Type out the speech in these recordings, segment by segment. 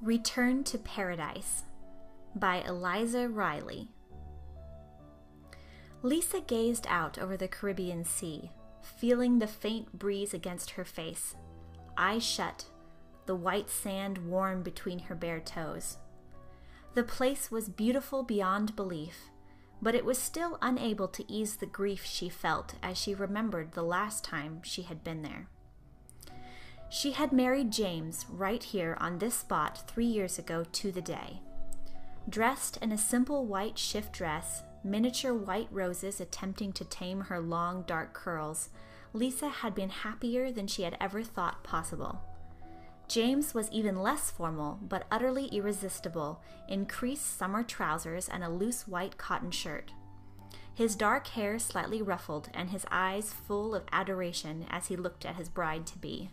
Return to Paradise by Eliza Riley. Lisa gazed out over the Caribbean Sea, feeling the faint breeze against her face, eyes shut, the white sand warm between her bare toes. The place was beautiful beyond belief, but it was still unable to ease the grief she felt as she remembered the last time she had been there. She had married James right here on this spot 3 years ago to the day. Dressed in a simple white shift dress, miniature white roses attempting to tame her long dark curls, Lisa had been happier than she had ever thought possible. James was even less formal, but utterly irresistible, in creased summer trousers and a loose white cotton shirt. His dark hair slightly ruffled and his eyes full of adoration as he looked at his bride-to-be.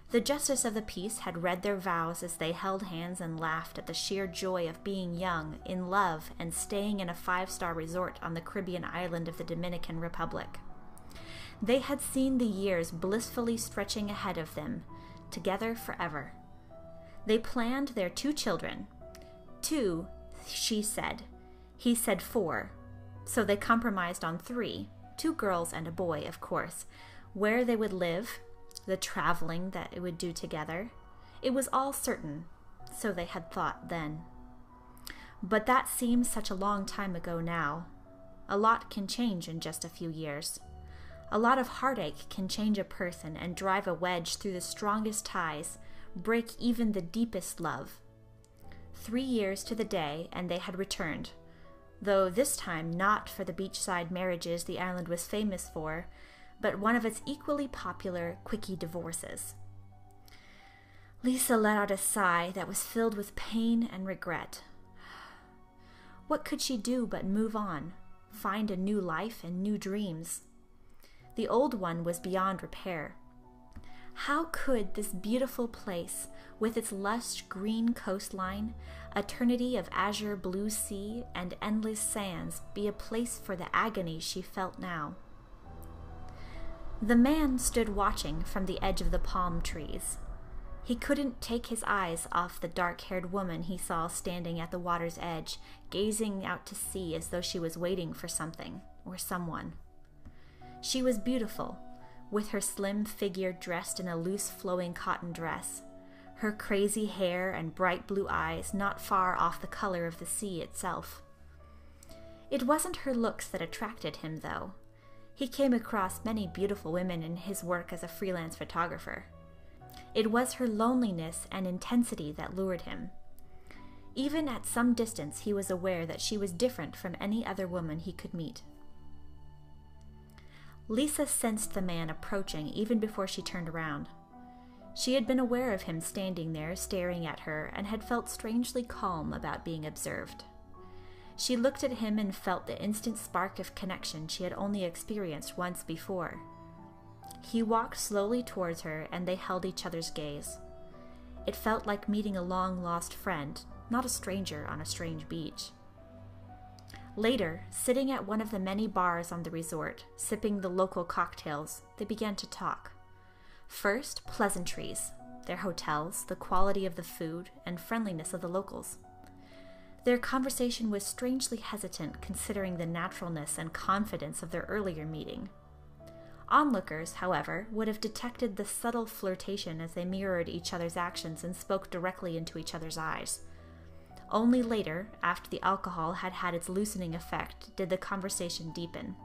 The justice of the peace had read their vows as they held hands and laughed at the sheer joy of being young, in love, and staying in a 5-star resort on the Caribbean island of the Dominican Republic. They had seen the years blissfully stretching ahead of them, together forever. They planned their 2 children. 2, she said. He said 4. So they compromised on 3, 2 girls and a boy, of course, where they would live, the traveling that it would do together. It was all certain, so they had thought then. But that seems such a long time ago now. A lot can change in just a few years. A lot of heartache can change a person and drive a wedge through the strongest ties, break even the deepest love. 3 years to the day, and they had returned, though this time not for the beachside marriages the island was famous for, but one of its equally popular quickie divorces. Lisa let out a sigh that was filled with pain and regret. What could she do but move on, find a new life and new dreams? The old one was beyond repair. How could this beautiful place, with its lush green coastline, eternity of azure blue sea, and endless sands, be a place for the agony she felt now? The man stood watching from the edge of the palm trees. He couldn't take his eyes off the dark-haired woman he saw standing at the water's edge, gazing out to sea as though she was waiting for something or someone. She was beautiful, with her slim figure dressed in a loose flowing cotton dress, her crazy hair and bright blue eyes not far off the color of the sea itself. It wasn't her looks that attracted him, though. He came across many beautiful women in his work as a freelance photographer. It was her loneliness and intensity that lured him. Even at some distance, he was aware that she was different from any other woman he could meet. Lisa sensed the man approaching even before she turned around. She had been aware of him standing there, staring at her, and had felt strangely calm about being observed. She looked at him and felt the instant spark of connection she had only experienced once before. He walked slowly towards her, and they held each other's gaze. It felt like meeting a long-lost friend, not a stranger on a strange beach. Later, sitting at one of the many bars on the resort, sipping the local cocktails, they began to talk. First, pleasantries, their hotels, the quality of the food, and friendliness of the locals. Their conversation was strangely hesitant considering the naturalness and confidence of their earlier meeting. Onlookers, however, would have detected the subtle flirtation as they mirrored each other's actions and spoke directly into each other's eyes. Only later, after the alcohol had had its loosening effect, did the conversation deepen.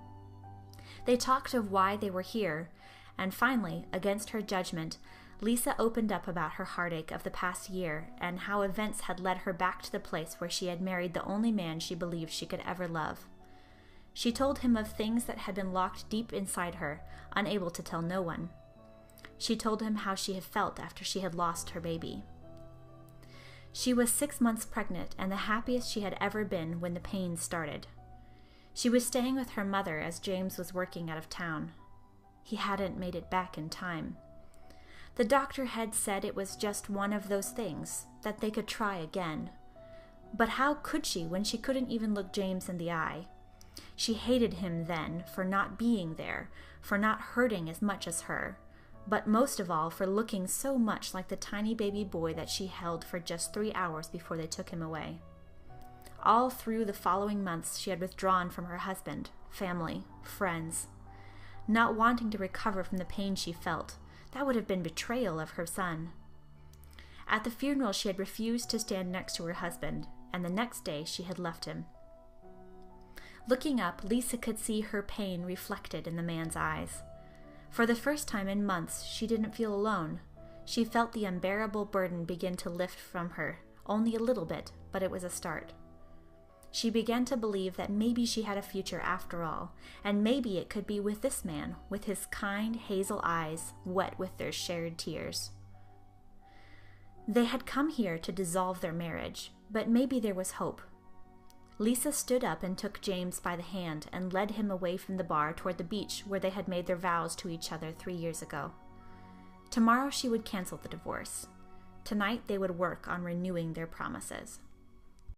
They talked of why they were here, and finally, against her judgment, Lisa opened up about her heartache of the past year and how events had led her back to the place where she had married the only man she believed she could ever love. She told him of things that had been locked deep inside her, unable to tell no one. She told him how she had felt after she had lost her baby. She was 6 months pregnant and the happiest she had ever been when the pain started. She was staying with her mother as James was working out of town. He hadn't made it back in time. The doctor had said it was just one of those things, that they could try again. But how could she when she couldn't even look James in the eye? She hated him then for not being there, for not hurting as much as her, but most of all for looking so much like the tiny baby boy that she held for just 3 hours before they took him away. All through the following months, she had withdrawn from her husband, family, friends, not wanting to recover from the pain she felt. That would have been betrayal of her son. At the funeral, she had refused to stand next to her husband, and the next day she had left him. Looking up, Lisa could see her pain reflected in the man's eyes. For the first time in months, she didn't feel alone. She felt the unbearable burden begin to lift from her, only a little bit, but it was a start. She began to believe that maybe she had a future after all, and maybe it could be with this man, with his kind hazel eyes wet with their shared tears. They had come here to dissolve their marriage, but maybe there was hope. Lisa stood up and took James by the hand and led him away from the bar toward the beach where they had made their vows to each other 3 years ago. Tomorrow she would cancel the divorce. Tonight they would work on renewing their promises.